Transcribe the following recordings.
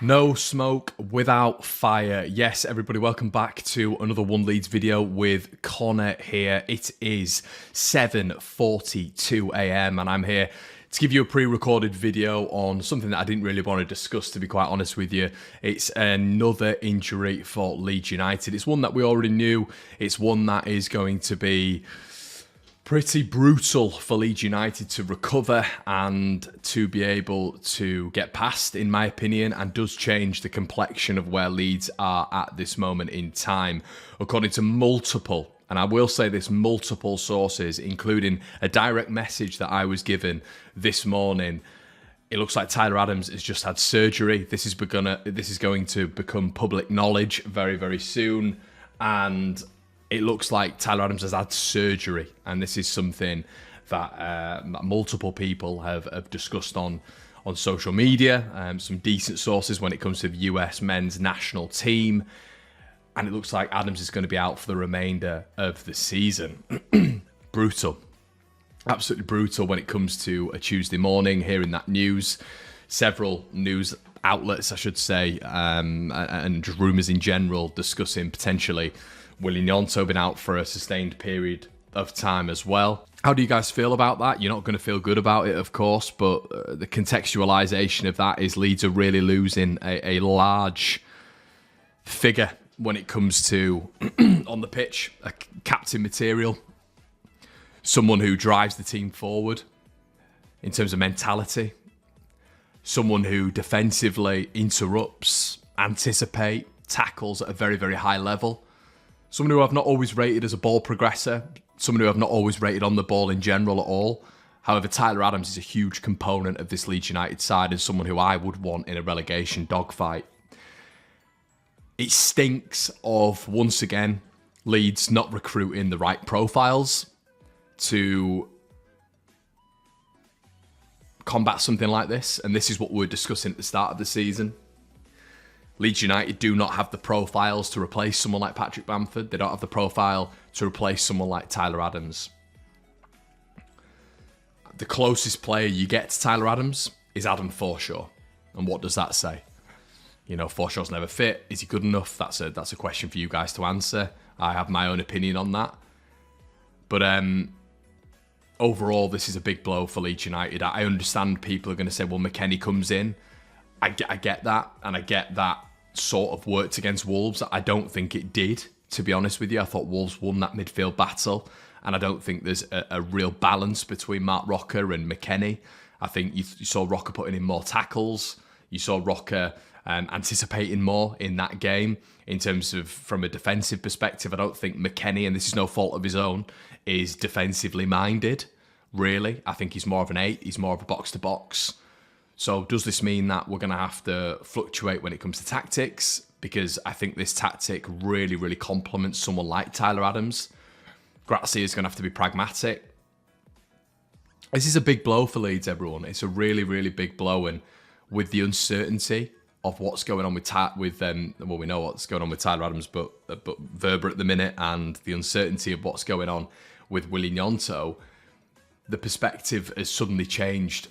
No smoke without fire. Yes, everybody, welcome back to another One Leeds video with Connor here. It is 7:42 a.m. and I'm here to give you a pre-recorded video on something that I didn't really want to discuss, to be quite honest with you. It's another injury for Leeds United. It's one that we already knew. It's one that is going to be pretty brutal for Leeds United to recover and to be able to get past, in my opinion, and does change the complexion of where Leeds are at this moment in time. According to multiple, and I will say this, multiple sources, including a direct message that I was given this morning, it looks like Tyler Adams has just had surgery. This is going to become public knowledge very, very soon, and it looks like Tyler Adams has had surgery, and this is something that multiple people have discussed on social media, some decent sources when it comes to the US men's national team, and it looks like Adams is going to be out for the remainder of the season. Brutal. Absolutely brutal when it comes to a Tuesday morning, hearing that news. Several news outlets, I should say, and just rumours in general discussing potentially Willian Gnonto been out for a sustained period of time as well. How do you guys feel about that? You're not going to feel good about it, of course, but the contextualisation of that is Leeds are really losing a large figure when it comes to, on the pitch, a captain material, someone who drives the team forward in terms of mentality, someone who defensively interrupts, anticipate, tackles at a very, very high level. Someone who I've not always rated as a ball progressor, someone who I've not always rated on the ball in general at all. However, Tyler Adams is a huge component of this Leeds United side and someone who I would want in a relegation dogfight. It stinks of, once again, Leeds not recruiting the right profiles to combat something like this. And this is what we were discussing at the start of the season. Leeds United do not have the profiles to replace someone like Patrick Bamford. They don't have the profile to replace someone like Tyler Adams. The closest player you get to Tyler Adams is Adam Forshaw. And what does that say? You know, Forshaw's never fit. Is he good enough? That's a question for you guys to answer. I have my own opinion on that. But overall, this is a big blow for Leeds United. I understand people are going to say, well, McKennie comes in. I get that, and I get that sort of worked against Wolves. I don't think it did, to be honest with you. I thought Wolves won that midfield battle, and I don't think there's a real balance between Mark Rocker and McKennie. I think you saw Rocker putting in more tackles. You saw Rocker anticipating more in that game in terms of from a defensive perspective. I don't think McKennie, and this is no fault of his own, is defensively minded, really. I think he's more of an 8. He's more of a box-to-box. So does this mean that we're going to have to fluctuate when it comes to tactics? Because I think this tactic really, really complements someone like Tyler Adams. Grazia is going to have to be pragmatic. This is a big blow for Leeds, everyone. It's a really, really big blow. And with the uncertainty of what's going on well, we know what's going on with Tyler Adams, but Verber at the minute, and the uncertainty of what's going on with Willian Gnonto, the perspective has suddenly changed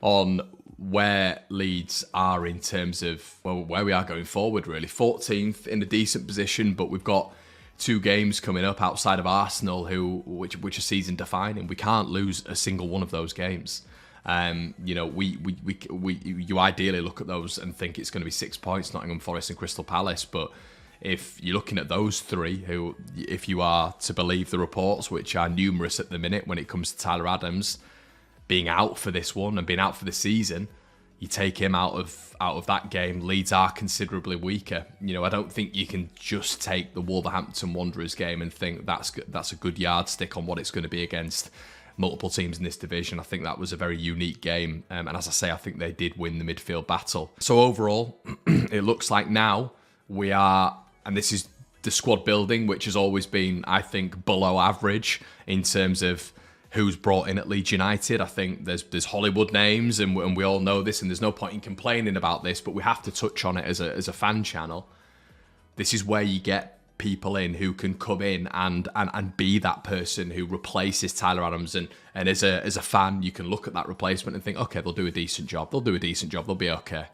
on where Leeds are in terms of, well, where we are going forward, really. 14th in a decent position, but we've got 2 games coming up outside of Arsenal, which are season defining. We can't lose a single one of those games. You know, you ideally look at those and think it's going to be 6 points, Nottingham Forest and Crystal Palace, but if you're looking at those 3, who, if you are to believe the reports, which are numerous at the minute when it comes to Tyler Adams being out for this one and being out for the season, you take him out of that game, Leeds are considerably weaker. You know, I don't think you can just take the Wolverhampton Wanderers game and think that's a good yardstick on what it's going to be against multiple teams in this division. I think that was a very unique game. And as I say, I think they did win the midfield battle. So overall, it looks like now we are, and this is the squad building, which has always been, I think, below average in terms of who's brought in at Leeds United. I think there's Hollywood names, and we all know this, and there's no point in complaining about this, but we have to touch on it as a fan channel. This is where you get people in who can come in and be that person who replaces Tyler Adams, and as a fan, you can look at that replacement and think, okay, they'll do a decent job. They'll be okay.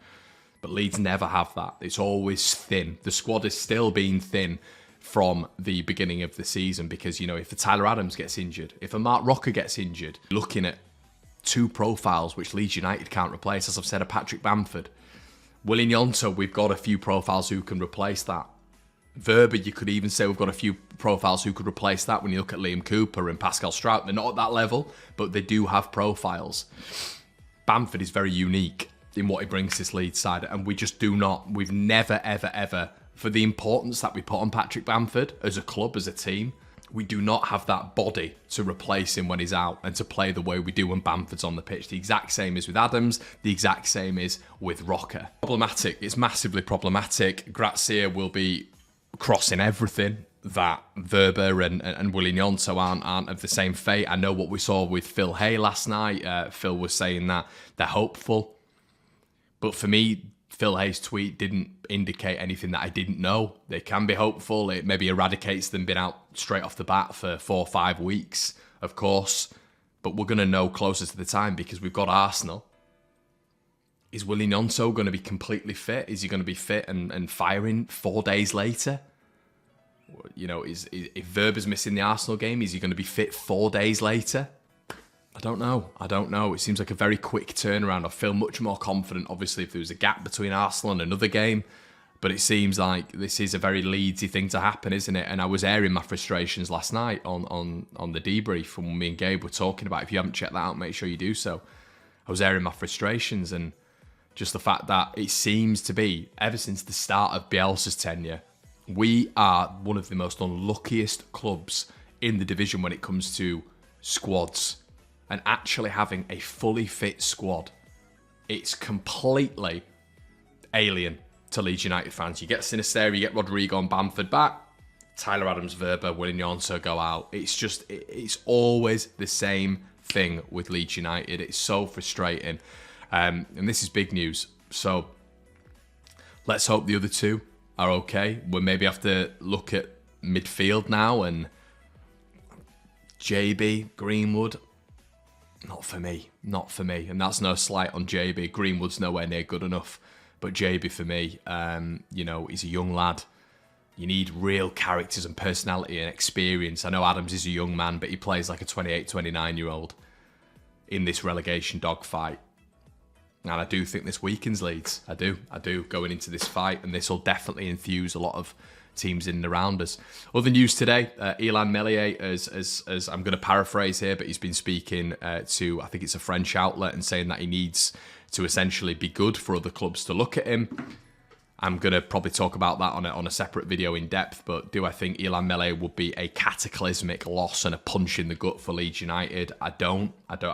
But Leeds never have that. It's always thin. The squad has still been thin from the beginning of the season because, you know, if a Tyler Adams gets injured, if a Mark Rocker gets injured, looking at two profiles which Leeds United can't replace, as I've said, a Patrick Bamford. Willian Yonto, we've got a few profiles who can replace that. Verba, you could even say we've got a few profiles who could replace that when you look at Liam Cooper and Pascal Strout. They're not at that level, but they do have profiles. Bamford is very unique in what he brings to this Leeds side, and we just do not, we've never, ever, ever, for the importance that we put on Patrick Bamford as a club, as a team, we do not have that body to replace him when he's out and to play the way we do when Bamford's on the pitch. The exact same is with Adams, the exact same is with Rocker. Problematic, it's massively problematic. Grazia will be crossing everything that Verba and Willian Yonto aren't of the same fate. I know what we saw with Phil Hay last night. Phil was saying that they're hopeful. But for me, Phil Hay's tweet didn't indicate anything that I didn't know. They can be hopeful. It maybe eradicates them being out straight off the bat for 4 or 5 weeks, of course. But we're going to know closer to the time because we've got Arsenal. Is Willian Yonto going to be completely fit? Is he going to be fit and firing 4 days later? You know, if Verba's missing the Arsenal game, is he going to be fit 4 days later? I don't know. It seems like a very quick turnaround. I feel much more confident, obviously, if there was a gap between Arsenal and another game. But it seems like this is a very Leedsy thing to happen, isn't it? And I was airing my frustrations last night on the debrief when me and Gabe were talking about it. If you haven't checked that out, make sure you do so. I was airing my frustrations and just the fact that it seems to be, ever since the start of Bielsa's tenure, we are one of the most unluckiest clubs in the division when it comes to squads. And actually having a fully fit squad, it's completely alien to Leeds United fans. You get Sinisterra, you get Rodrigo and Bamford back, Tyler Adams, Verba, Willian Yonto go out. It's always the same thing with Leeds United. It's so frustrating. And this is big news. So let's hope the other two are okay. We'll maybe have to look at midfield now, and JB, Greenwood, not for me. And that's no slight on JB. Greenwood's nowhere near good enough. But JB for me, you know, he's a young lad. You need real characters and personality and experience. I know Adams is a young man, but he plays like a 28, 29-year-old in this relegation dogfight. And I do think this weakens Leeds. I do, going into this fight. And this will definitely enthuse a lot of teams in and around us. Other news today, Ilan Meslier, as I'm going to paraphrase here, but he's been speaking to, I think it's a French outlet, and saying that he needs to essentially be good for other clubs to look at him. I'm going to probably talk about that on a separate video in depth, but do I think Ilan Meslier would be a cataclysmic loss and a punch in the gut for Leeds United? I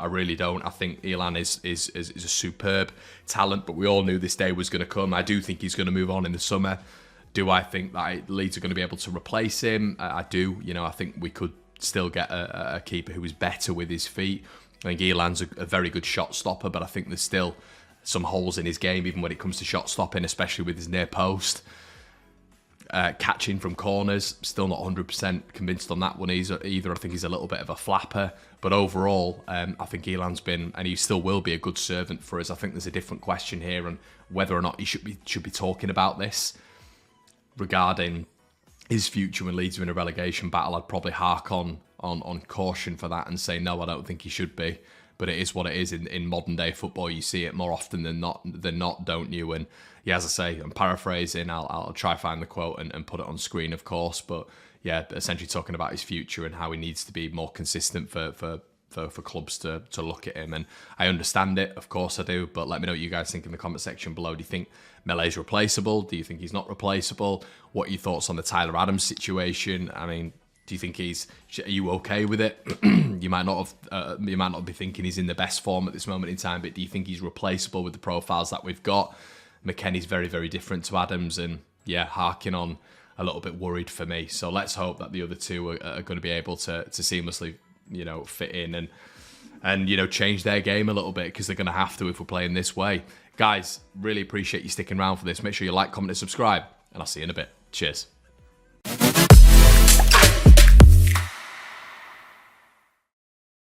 really don't. I think Ilan is a superb talent, but we all knew this day was going to come. I do think he's going to move on in the summer. Do I think that Leeds are going to be able to replace him? I do. You know, I think we could still get a keeper who is better with his feet. I think Ilan's a very good shot stopper, but I think there's still some holes in his game, even when it comes to shot stopping, especially with his near post. Catching from corners, still not 100% convinced on that one either. I think he's a little bit of a flapper. But overall, I think Ilan's been, and he still will be, a good servant for us. I think there's a different question here on whether or not he should be talking about this regarding his future when Leeds are in a relegation battle. I'd probably hark on caution for that and say, no, I don't think he should be. But it is what it is in modern day football. You see it more often than not, don't you? And yeah, as I say, I'm paraphrasing. I'll try find the quote and put it on screen, of course. But yeah, essentially talking about his future and how he needs to be more consistent for clubs to look at him. And I understand it, of course I do. But let me know what you guys think in the comment section below. Do you think Meslier's replaceable? Do you think he's not replaceable? What are your thoughts on the Tyler Adams situation? I mean, do you think are you okay with it? You might not be thinking he's in the best form at this moment in time, but do you think he's replaceable with the profiles that we've got? McKennie's very, very different to Adams, and yeah, harking on, a little bit worried for me. So let's hope that the other two are going to be able to seamlessly, you know, fit in and you know, change their game a little bit, because they're going to have to if we're playing this way. Guys, really appreciate you sticking around for this. Make sure you like, comment, and subscribe, and I'll see you in a bit. Cheers.